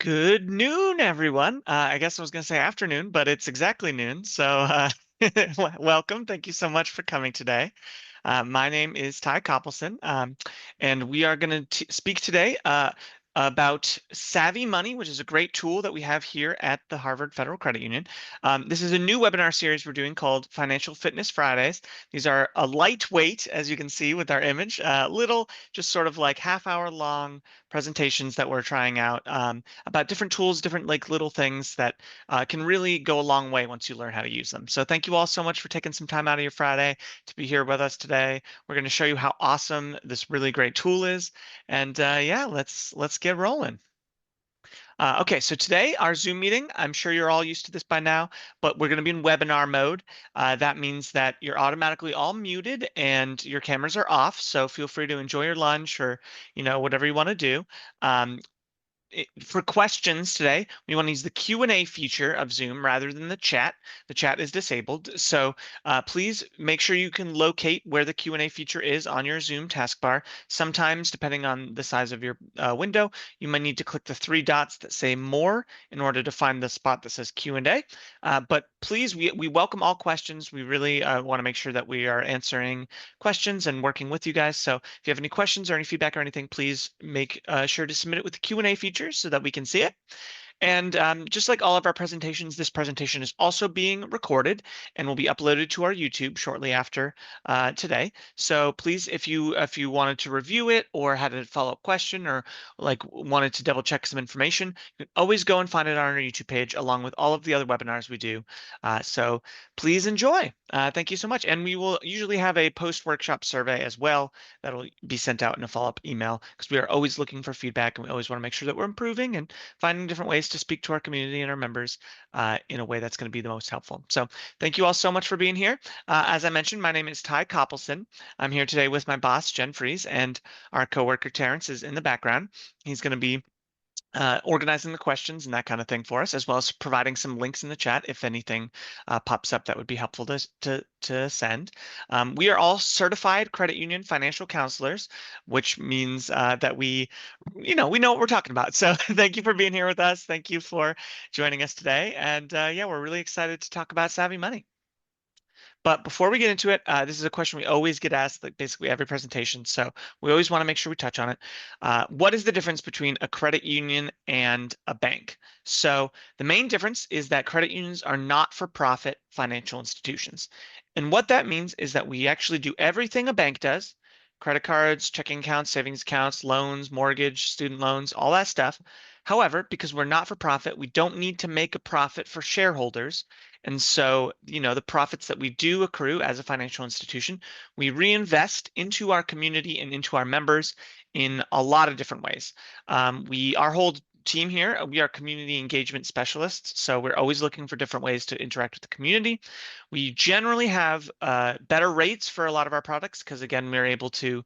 Good noon, everyone. I guess I was going to say afternoon, but it's exactly noon. So, welcome. Thank you so much for coming today. My name is Ty Koppelson, and we are going to speak today about Savvy Money, which is a great tool that we have here at the Harvard Federal Credit Union. This is a new webinar series we're doing called Financial Fitness Fridays. These are a lightweight, as you can see with our image, little, just sort of like half-hour long presentations that we're trying out about different tools, different like little things that can really go a long way once you learn how to use them. So thank you all so much for taking some time out of your Friday to be here with us today. We're going to show you how awesome this really great tool is. And yeah, let's get rolling. Okay, so today our Zoom meeting, I'm sure you're all used to this by now, but we're going to be in webinar mode. That means that you're automatically all muted and your cameras are off. So feel free to enjoy your lunch or, whatever you want to do. Um, for questions today, we want to use the Q&A feature of Zoom rather than the chat. The chat is disabled. So please make sure you can locate where the Q&A feature is on your Zoom taskbar. Sometimes, depending on the size of your window, you might need to click the three dots that say more in order to find the spot that says Q&A. But please, we welcome all questions. We really want to make sure that we are answering questions and working with you guys. So if you have any questions or any feedback or anything, please make sure to submit it with the Q&A feature so that we can see it. And just like all of our presentations, this presentation is also being recorded and will be uploaded to our YouTube shortly after today. So please, if you wanted to review it or had a follow-up question or like wanted to double check some information, you can always go and find it on our YouTube page along with all of the other webinars we do. So please enjoy. Thank you so much. And we will usually have a post-workshop survey as well that'll be sent out in a follow-up email because we are always looking for feedback and we always want to make sure that we're improving and finding different ways to speak to our community and our members in a way that's going to be the most helpful. So thank you all so much for being here. As I mentioned, my name is Ty Koppelson. I'm here today with my boss, Jen Fries, and our coworker, Terrence, is in the background. He's going to be organizing the questions and that kind of thing for us, as well as providing some links in the chat if anything pops up that would be helpful to send. We are all certified credit union financial counselors, which means that we know what we're talking about. So thank you for being here with us. Thank you for joining us today. And yeah, we're really excited to talk about Savvy Money. But before we get into it, this is a question we always get asked, like basically every presentation. So we always want to make sure we touch on it. What is the difference between a credit union and a bank? So the main difference is that credit unions are not-for-profit financial institutions. And what that means is that we actually do everything a bank does: credit cards, checking accounts, savings accounts, loans, mortgage, student loans, all that stuff. However, because we're not-for-profit, we don't need to make a profit for shareholders. And so, the profits that we do accrue as a financial institution, we reinvest into our community and into our members in a lot of different ways. Our whole team here, we are community engagement specialists, so we're always looking for different ways to interact with the community. We generally have better rates for a lot of our products because, again, we're able to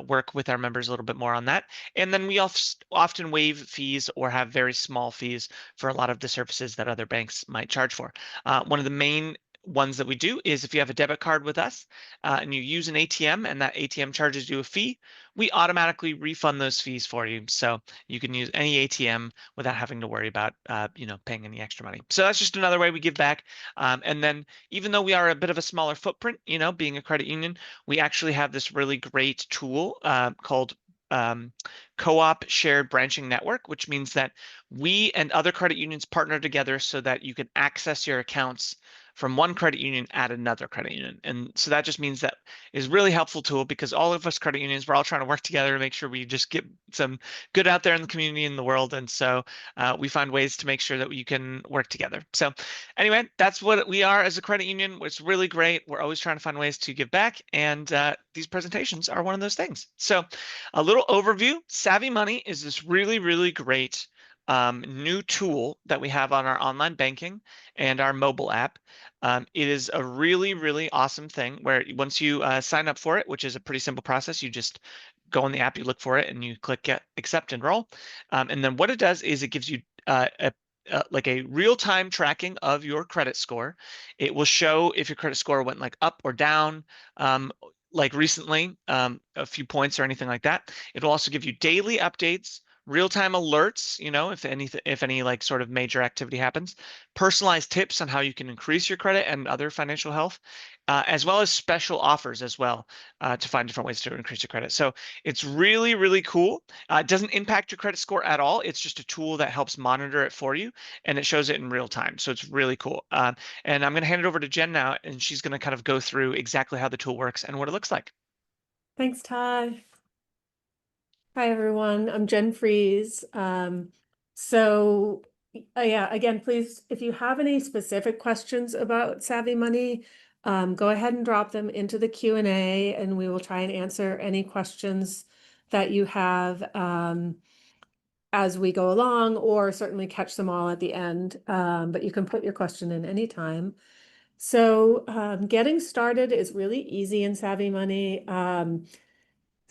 work with our members a little bit more on that. And then we often waive fees or have very small fees for a lot of the services that other banks might charge for. One of the main ones that we do is if you have a debit card with us and you use an ATM and that ATM charges you a fee, we automatically refund those fees for you. So you can use any ATM without having to worry about, paying any extra money. So that's just another way we give back. And then even though we are a bit of a smaller footprint, being a credit union, we actually have this really great tool called Co-op Shared Branching Network, which means that we and other credit unions partner together so that you can access your accounts from one credit union at another credit union. And so that just means that is really helpful tool because all of us credit unions, we're all trying to work together to make sure we just get some good out there in the community and the world. And so we find ways to make sure that you can work together. So anyway, that's what we are as a credit union. It's really great. We're always trying to find ways to give back. And these presentations are one of those things. So a little overview: Savvy Money is this really, really great new tool that we have on our online banking and our mobile app. It is a really, really awesome thing where once you sign up for it, which is a pretty simple process, you just go on the app, you look for it, and you click Get Accept Enroll. And then what it does is it gives you like a real-time tracking of your credit score. It will show if your credit score went like up or down, like recently, a few points or anything like that. It'll also give you daily updates real-time alerts, if any like sort of major activity happens, personalized tips on how you can increase your credit and other financial health, as well as special offers as well, to find different ways to increase your credit. So it's really, really cool. It doesn't impact your credit score at all. It's just a tool that helps monitor it for you, and it shows it in real time. So it's really cool. And I'm going to hand it over to Jen now, and she's going to kind of go through exactly how the tool works and what it looks like. Thanks, Ty. Hi, everyone. I'm Jen Fries. Yeah, again, please, if you have any specific questions about Savvy Money, go ahead and drop them into the Q&A, and we will try and answer any questions that you have as we go along, or certainly catch them all at the end. But you can put your question in anytime. So getting started is really easy in Savvy Money.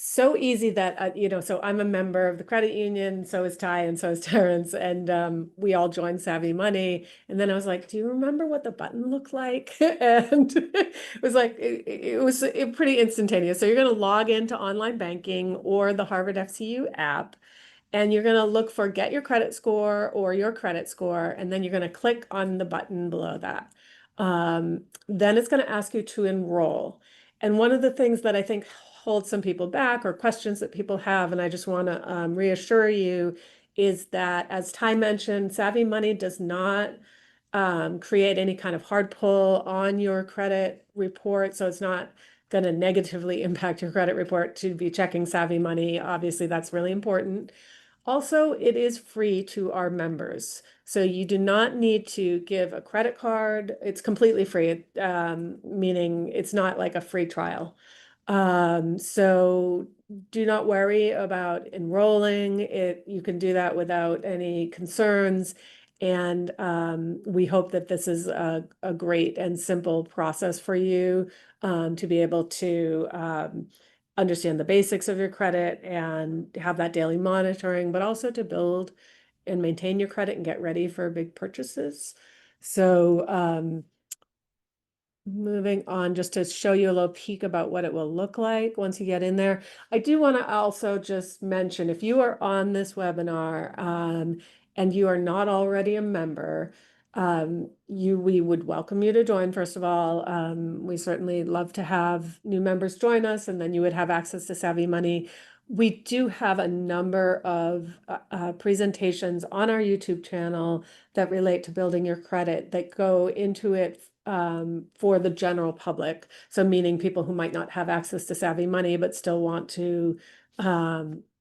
So easy that, so I'm a member of the credit union, so is Ty, and so is Terrence, and we all joined Savvy Money. And then I was like, do you remember what the button looked like? And it was like, it was pretty instantaneous. So you're going to log into online banking or the Harvard FCU app, and you're going to look for get your credit score or your credit score, and then you're going to click on the button below that. Then it's going to ask you to enroll. And one of the things that I think holds some people back, or questions that people have, and I just want to reassure you, is that, as Ty mentioned, Savvy Money does not create any kind of hard pull on your credit report. So it's not going to negatively impact your credit report to be checking Savvy Money. Obviously, that's really important. Also, it is free to our members. So you do not need to give a credit card. It's completely free, meaning it's not like a free trial. So do not worry about enrolling it. You can do that without any concerns. And we hope that this is a great and simple process for you to be able to understand the basics of your credit and have that daily monitoring, but also to build and maintain your credit and get ready for big purchases. So moving on, just to show you a little peek about what it will look like once you get in there. I do want to also just mention, if you are on this webinar and you are not already a member, we would welcome you to join, first of all. We certainly love to have new members join us, and then you would have access to Savvy Money. We do have a number of presentations on our YouTube channel that relate to building your credit, that go into it for the general public. So meaning people who might not have access to Savvy Money, but still want to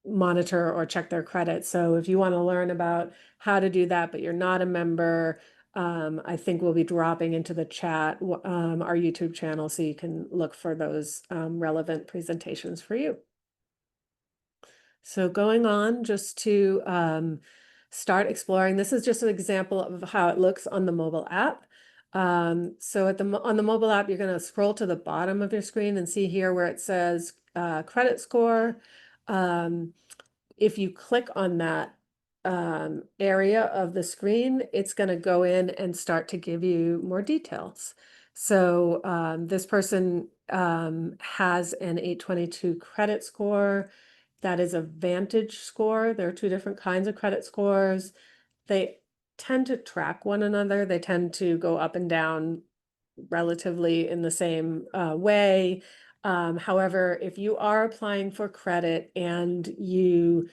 monitor or check their credit. So if you want to learn about how to do that, but you're not a member, I think we'll be dropping into the chat our YouTube channel, so you can look for those relevant presentations for you. So going on, just to start exploring, this is just an example of how it looks on the mobile app. So on the mobile app, you're going to scroll to the bottom of your screen and see here where it says credit score. If you click on that area of the screen, it's going to go in and start to give you more details. So this person has an 822 credit score. That is a Vantage score. There are two different kinds of credit scores. They tend to track one another. They tend to go up and down relatively in the same way. However, if you are applying for credit and you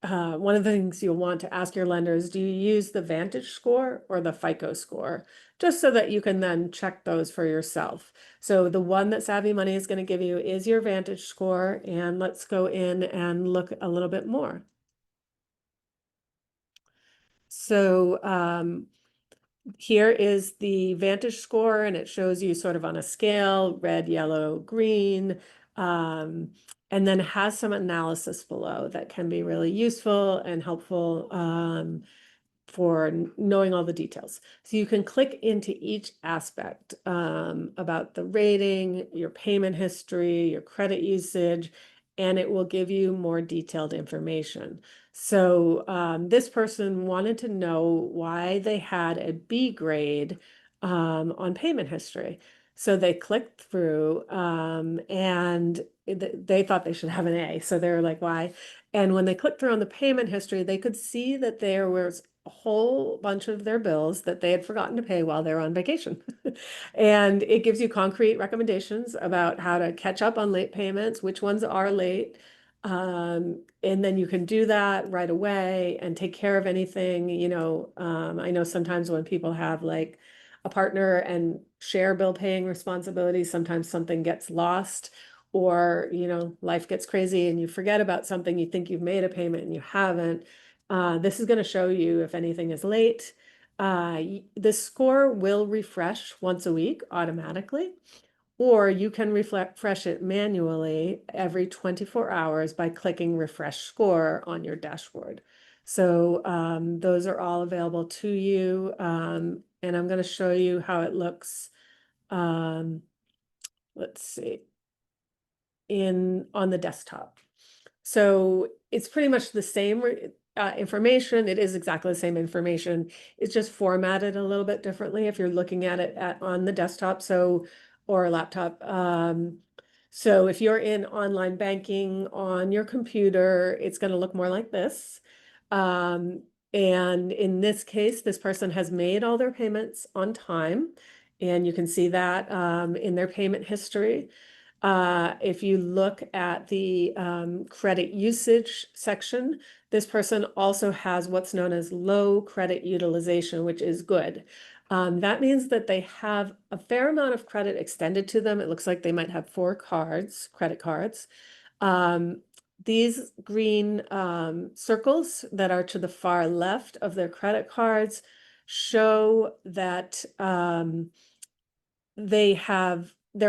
one of the things you'll want to ask your lenders, do you use the Vantage score or the FICO score? Just so that you can then check those for yourself. So the one that Savvy Money is going to give you is your Vantage score, and let's go in and look a little bit more. So here is the Vantage score, and it shows you sort of on a scale, red, yellow, green, and then has some analysis below that can be really useful and helpful for knowing all the details. So you can click into each aspect about the rating, your payment history, your credit usage, and it will give you more detailed information. So this person wanted to know why they had a B grade on payment history. So they clicked through, and they thought they should have an A. So they were like, why? And when they clicked through on the payment history, they could see that there was a whole bunch of their bills that they had forgotten to pay while they were on vacation. And it gives you concrete recommendations about how to catch up on late payments, which ones are late. And then you can do that right away and take care of anything, I know sometimes when people have like a partner and share bill paying responsibilities, sometimes something gets lost, or, life gets crazy and you forget about something, you think you've made a payment and you haven't. This is going to show you if anything is late. The score will refresh once a week automatically, or you can refresh it manually every 24 hours by clicking refresh score on your dashboard. So those are all available to you. And I'm going to show you how it looks. Let's see, on the desktop. So it's pretty much the same information. It is exactly the same information. It's just formatted a little bit differently if you're looking at it on the desktop, or a laptop. So if you're in online banking on your computer, it's going to look more like this. And in this case, this person has made all their payments on time, and you can see that in their payment history. If you look at the credit usage section, this person also has what's known as low credit utilization, which is good. That means that they have a fair amount of credit extended to them. It looks like they might have 4 credit cards. These green circles that are to the far left of their credit cards show that they're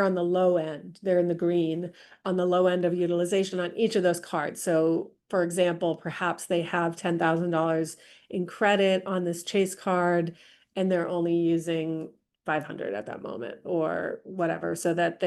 on the low end. They're in the green on the low end of utilization on each of those cards. So for example, perhaps they have $10,000 in credit on this Chase card and they're only using 500 at that moment or whatever, so that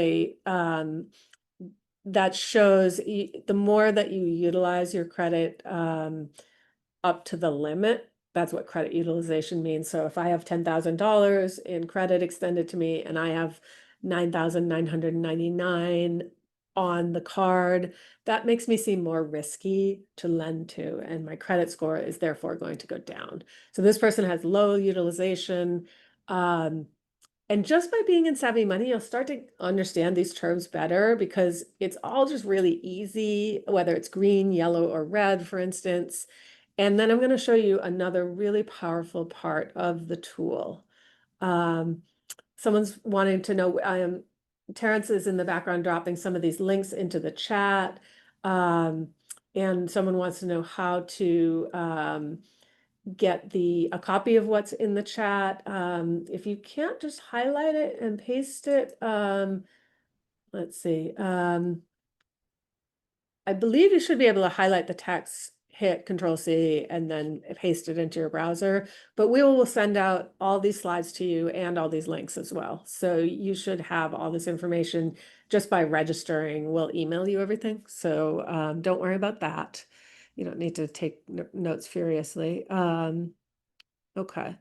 that shows the more that you utilize your credit up to the limit, that's what credit utilization means. So if I have $10,000 in credit extended to me and I have 9,999 on the card, that makes me seem more risky to lend to, and my credit score is therefore going to go down. So this person has low utilization. And just by being in Savvy Money, you'll start to understand these terms better, because it's all just really easy, whether it's green, yellow, or red, for instance. And then I'm going to show you another really powerful part of the tool. Someone's wanting to know, Terrence is in the background dropping some of these links into the chat. And someone wants to know how to get a copy of what's in the chat. If you can't, just highlight it and paste it. Let's see. I believe you should be able to highlight the text, hit Control-C, and then paste it into your browser. But we will send out all these slides to you and all these links as well. So you should have all this information just by registering. We'll email you everything. So don't worry about that. You don't need to take notes furiously. Okay.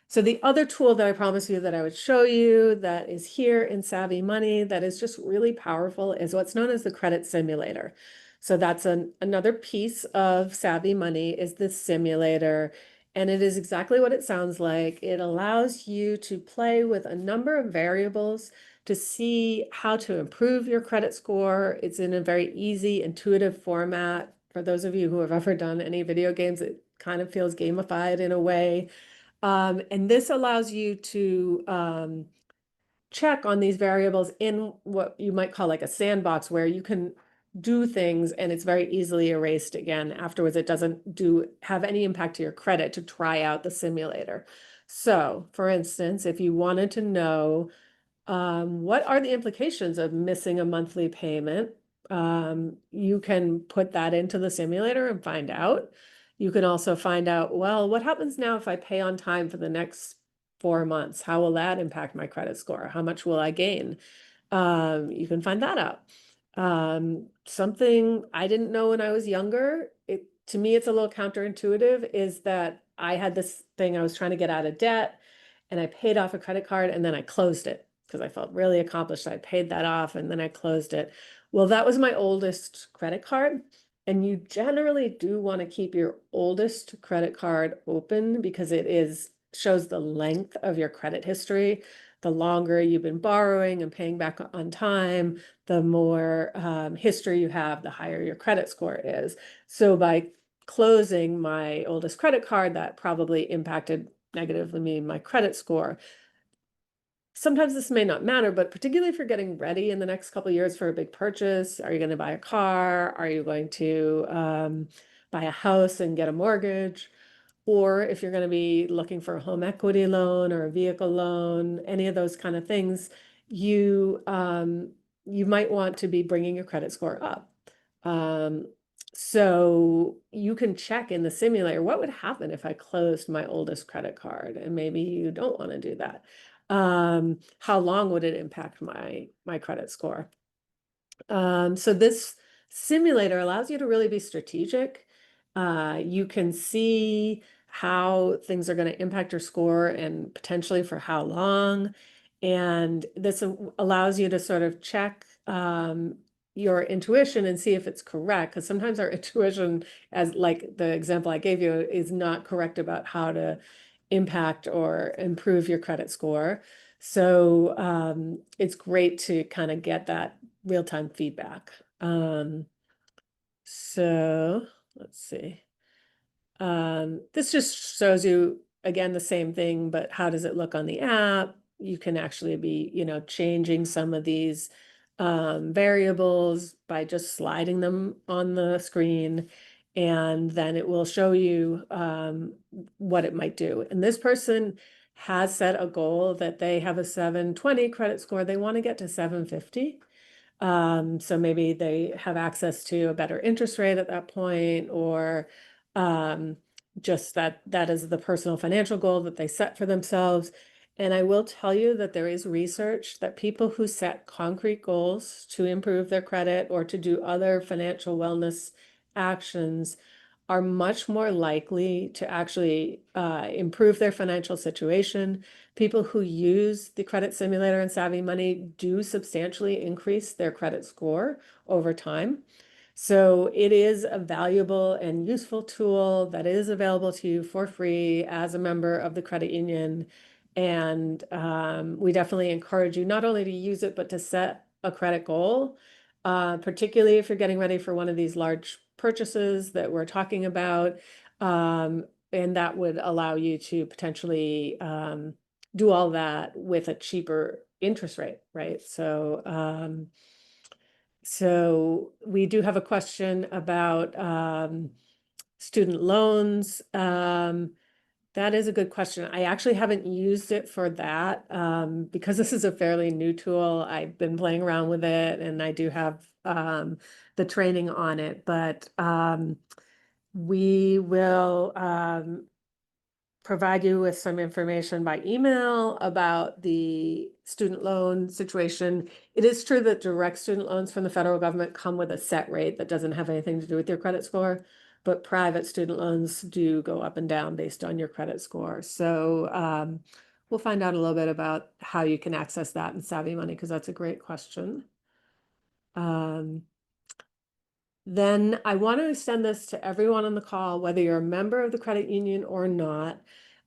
So the other tool that I promised you that I would show you that is here in Savvy Money that is just really powerful is what's known as the credit simulator. So that's another piece of Savvy Money is the simulator. And it is exactly what it sounds like. It allows you to play with a number of variables to see how to improve your credit score. It's in a very easy, intuitive format. For those of you who have ever done any video games, it kind of feels gamified in a way. And this allows you to check on these variables in what you might call like a sandbox, where you can do things and it's very easily erased again afterwards. It doesn't have any impact to your credit to try out the simulator. So for instance, if you wanted to know what are the implications of missing a monthly payment, you can put that into the simulator and find out. You can also find out, well, what happens now if I pay on time for the next 4 months? How will that impact my credit score? How much will I gain? You can find that out. Something I didn't know when I was younger, to me, it's a little counterintuitive, is that I had this thing, I was trying to get out of debt and I paid off a credit card and then I closed it. because I felt really accomplished. I paid that off and then I closed it. Well, that was my oldest credit card. And you generally do want to keep your oldest credit card open because it shows the length of your credit history. The longer you've been borrowing and paying back on time, the more history you have, the higher your credit score is. So by closing my oldest credit card, that probably impacted negatively me, my credit score. Sometimes this may not matter, but particularly if you're getting ready in the next couple of years for a big purchase, are you going to buy a car? Are you going to buy a house and get a mortgage? Or if you're going to be looking for a home equity loan or a vehicle loan, any of those kind of things, you might want to be bringing your credit score up. So you can check in the simulator, what would happen if I closed my oldest credit card? And maybe you don't want to do that. How long would it impact my credit score? So this simulator allows you to really be strategic. You can see how things are going to impact your score and potentially for how long. And this allows you to sort of check your intuition and see if it's correct. Because sometimes our intuition, as like the example I gave you, is not correct about how to impact or improve your credit score. So it's great to kind of get that real-time feedback. So let's see. This just shows you, again, the same thing, but how does it look on the app? You can actually be, changing some of these variables by just sliding them on the screen, and then it will show you what it might do. And this person has set a goal that they have a 720 credit score. They want to get to 750. So maybe they have access to a better interest rate at that point, or just that is the personal financial goal that they set for themselves. And I will tell you that there is research that people who set concrete goals to improve their credit or to do other financial wellness actions are much more likely to actually improve their financial situation. People who use the credit simulator and Savvy Money do substantially increase their credit score over time. So it is a valuable and useful tool that is available to you for free as a member of the credit union. And we definitely encourage you not only to use it, but to set a credit goal, particularly if you're getting ready for one of these large purchases that we're talking about. And that would allow you to potentially do all that with a cheaper interest rate, right? So we do have a question about student loans. That is a good question. I actually haven't used it for that because this is a fairly new tool. I've been playing around with it and I do have the training on it, but we will provide you with some information by email about the student loan situation. It is true that direct student loans from the federal government come with a set rate that doesn't have anything to do with your credit score, but private student loans do go up and down based on your credit score. So we'll find out a little bit about how you can access that in Savvy Money, because that's a great question. Then I want to extend this to everyone on the call, whether you're a member of the credit union or not.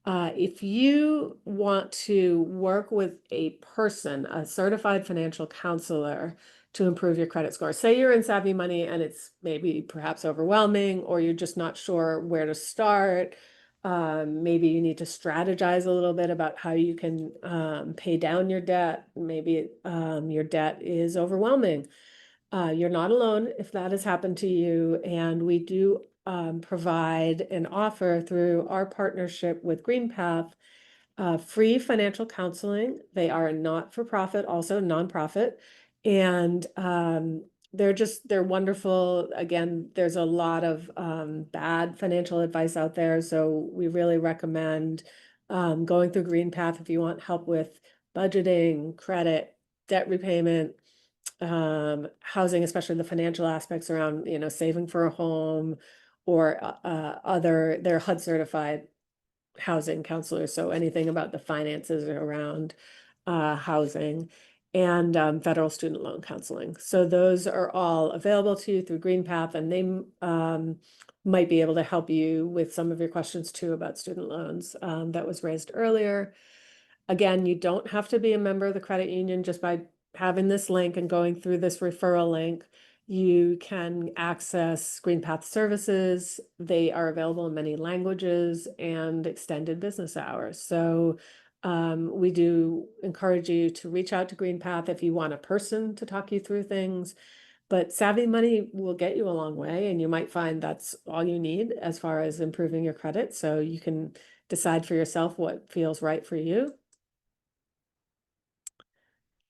If you want to work with a person, a certified financial counselor, to improve your credit score, say you're in Savvy Money and it's maybe perhaps overwhelming, or you're just not sure where to start. Maybe you need to strategize a little bit about how you can pay down your debt. Maybe your debt is overwhelming. You're not alone if that has happened to you, and we do provide an offer through our partnership with GreenPath, free financial counseling. They are a not-for-profit, also nonprofit, and they're wonderful. Again, there's a lot of bad financial advice out there, so we really recommend going through GreenPath if you want help with budgeting, credit, debt repayment, housing, especially the financial aspects around, saving for a home, or they're HUD certified housing counselors. So anything about the finances around housing, and federal student loan counseling. So those are all available to you through GreenPath, and they might be able to help you with some of your questions too about student loans that was raised earlier. Again, you don't have to be a member of the credit union just by having this link and going through this referral link. You can access GreenPath services. They are available in many languages and extended business hours. So we do encourage you to reach out to GreenPath if you want a person to talk you through things. But Savvy Money will get you a long way, and you might find that's all you need as far as improving your credit. So you can decide for yourself what feels right for you.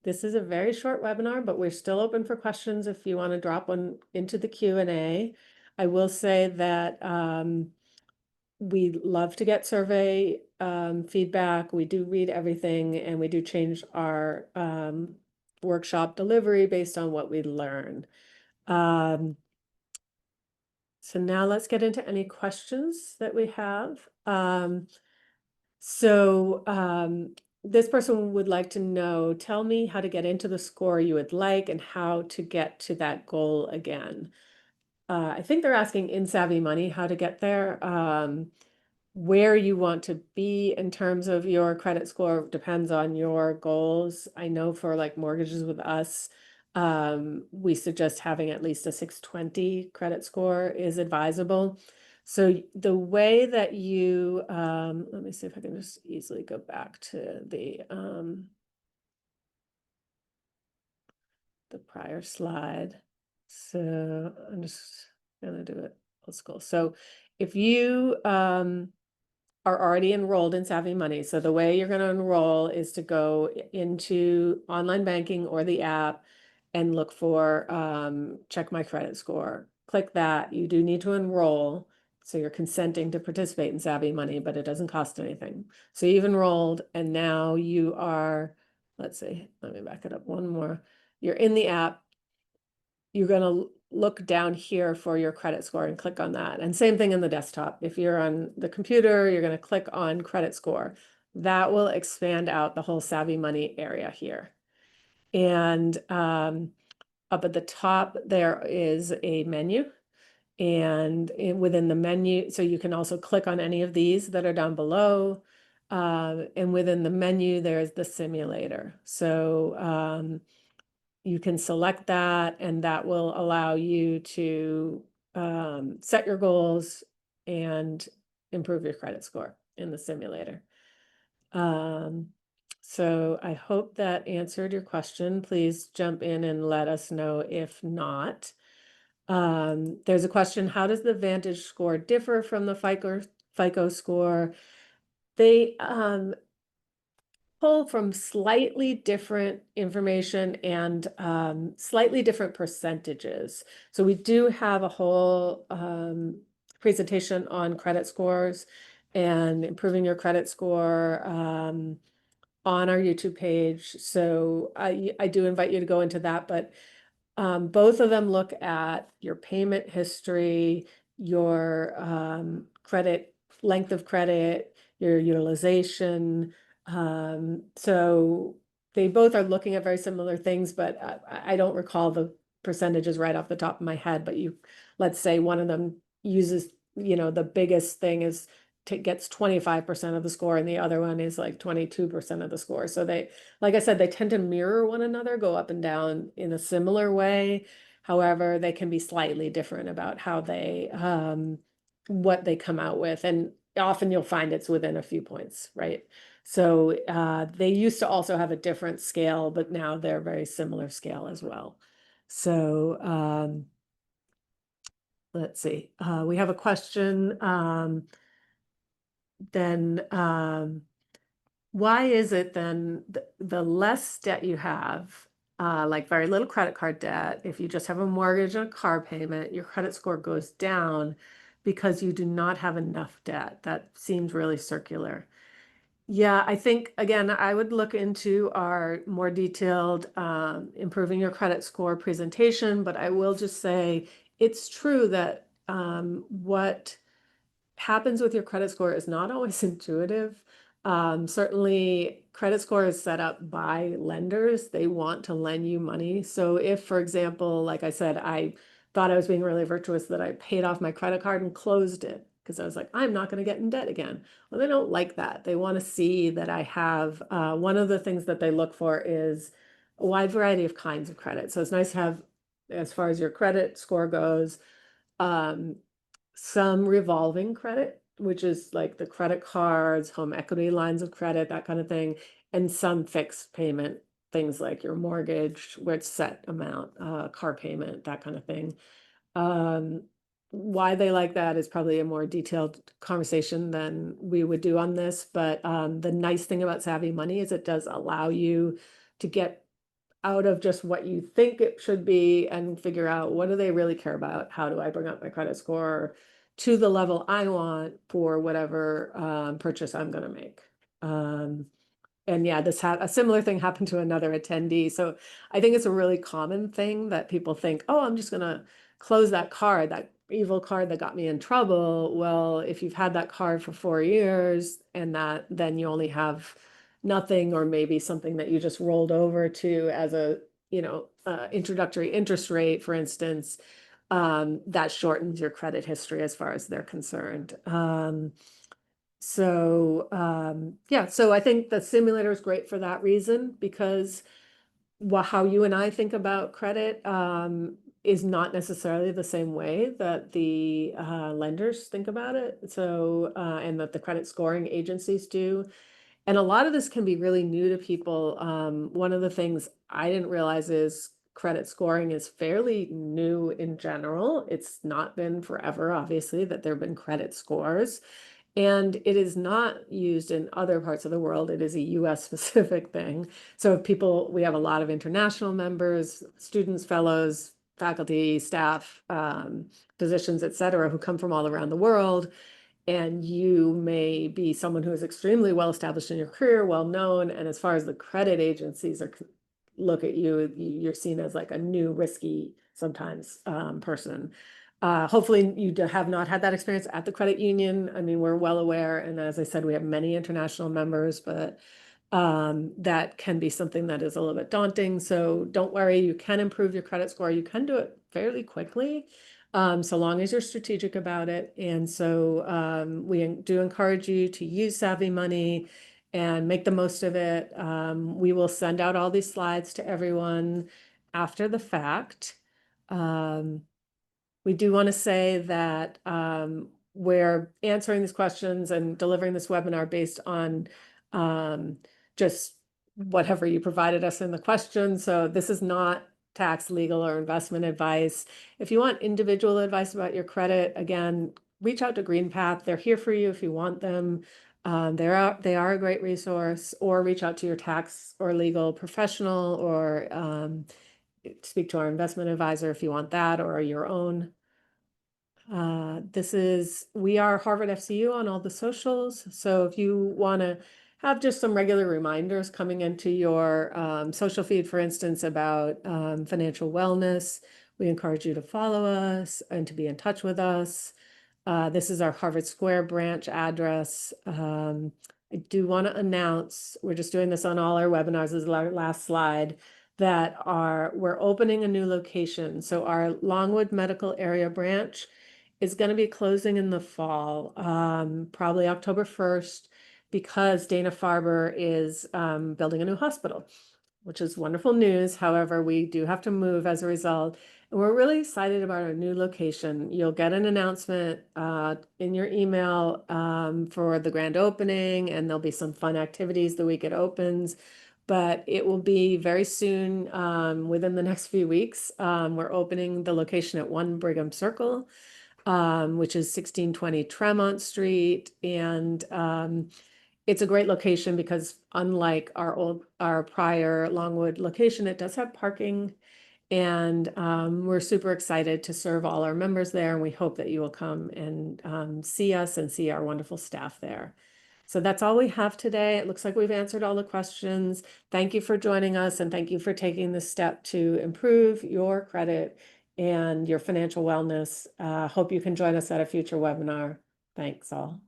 This is a very short webinar, but we're still open for questions if you want to drop one into the Q&A. I will say that we love to get survey feedback. We do read everything, and we do change our workshop delivery based on what we learn. So now let's get into any questions that we have. This person would like to know, tell me how to get into the score you would like and how to get to that goal again. I think they're asking in Savvy Money how to get there. Where you want to be in terms of your credit score depends on your goals. I know for like mortgages with us, we suggest having at least a 620 credit score is advisable. So the way that you, let me see if I can just easily go back to the prior slide. So I'm just gonna do it old school. So if you are already enrolled in Savvy Money, so the way you're going to enroll is to go into online banking or the app and look for check my credit score. Click that. You do need to enroll. So you're consenting to participate in Savvy Money, but it doesn't cost anything. So you've enrolled, and now you are, let's see, let me back it up one more. You're in the app. You're going to look down here for your credit score and click on that. And same thing in the desktop. If you're on the computer, you're going to click on credit score. That will expand out the whole Savvy Money area here. And up at the top, there is a menu. And within the menu, so you can also click on any of these that are down below. And within the menu, there's the simulator. So you can select that, and that will allow you to set your goals and improve your credit score in the simulator. So I hope that answered your question. Please jump in and let us know if not. There's a question, how does the Vantage score differ from the FICO score? They pull from slightly different information and slightly different percentages. So we do have a whole presentation on credit scores and improving your credit score on our YouTube page. So I do invite you to go into that, but both of them look at your payment history, your credit, length of credit, your utilization. So they both are looking at very similar things, but I don't recall the percentages right off the top of my head, but let's say one of them uses, the biggest thing is gets 25% of the score, and the other one is like 22% of the score. So they, like I said, they tend to mirror one another, go up and down in a similar way. However, they can be slightly different about how they, what they come out with. And often you'll find it's within a few points, right? So they used to also have a different scale, but now they're very similar scale as well. So let's see. We have a question. Then why is it then the less debt you have, like very little credit card debt, if you just have a mortgage and a car payment, your credit score goes down because you do not have enough debt? That seems really circular. Yeah, I think, again, I would look into our more detailed improving your credit score presentation, but I will just say it's true that what happens with your credit score is not always intuitive. Certainly credit score is set up by lenders. They want to lend you money. So if, for example, like I said, I thought I was being really virtuous that I paid off my credit card and closed it because I was like, I'm not going to get in debt again. Well, they don't like that. They want to see that I have, one of the things that they look for is a wide variety of kinds of credit. So it's nice to have, as far as your credit score goes, um, some revolving credit, which is like the credit cards, home equity lines of credit, that kind of thing, and some fixed payment things like your mortgage, where it's set amount, car payment, that kind of thing. Um, why they like that is probably a more detailed conversation than we would do on this. But the nice thing about Savvy Money is it does allow you to get out of just what you think it should be and figure out what do they really care about? How do I bring up my credit score to the level I want for whatever purchase I'm going to make? Um, and yeah, a similar thing happened to another attendee. So I think it's a really common thing that people think, oh, I'm just gonna close that card, that evil card that got me in trouble. Well, if you've had that card for 4 years and that then you only have nothing, or maybe something that you just rolled over to as a, introductory interest rate, for instance, that shortens your credit history as far as they're concerned. Yeah, so I think the simulator is great for that reason, because how you and I think about credit is not necessarily the same way that the lenders think about it. So, and that the credit scoring agencies do. And a lot of this can be really new to people. One of the things I didn't realize is credit scoring is fairly new in general. It's not been forever, obviously, that there have been credit scores. And it is not used in other parts of the world. It is a US specific thing. So if people, we have a lot of international members, students, fellows, faculty, staff, physicians, et cetera, who come from all around the world. And you may be someone who is extremely well established in your career, well known. And as far as the credit agencies look at you, you're seen as like a new, risky, sometimes person. Hopefully you have not had that experience at the credit union. I mean, we're well aware. And as I said, we have many international members, but that can be something that is a little bit daunting. So don't worry, you can improve your credit score. You can do it fairly quickly, so long as you're strategic about it. And so we do encourage you to use Savvy Money and make the most of it. We will send out all these slides to everyone after the fact. We do want to say that we're answering these questions and delivering this webinar based on just whatever you provided us in the questions. So this is not tax, legal, or investment advice. If you want individual advice about your credit, again, reach out to GreenPath. They're here for you if you want them. They are a great resource, or reach out to your tax or legal professional, or speak to our investment advisor if you want that, or your own. We are Harvard FCU on all the socials. So if you want to have just some regular reminders coming into your social feed, for instance, about financial wellness, we encourage you to follow us and to be in touch with us. This is our Harvard Square branch address. I do want to announce, we're just doing this on all our webinars, this is our last slide, that we're opening a new location. So our Longwood Medical Area branch is going to be closing in the fall, probably October 1st, because Dana-Farber is building a new hospital, which is wonderful news. However, we do have to move as a result. And we're really excited about our new location. You'll get an announcement in your email for the grand opening, and there'll be some fun activities the week it opens. But it will be very soon, within the next few weeks. We're opening the location at 1 Brigham Circle, which is 1620 Tremont Street. And it's a great location because unlike our prior Longwood location, it does have parking. And we're super excited to serve all our members there. And we hope that you will come and see us and see our wonderful staff there. So that's all we have today. It looks like we've answered all the questions. Thank you for joining us, and thank you for taking this step to improve your credit and your financial wellness. Hope you can join us at a future webinar. Thanks all.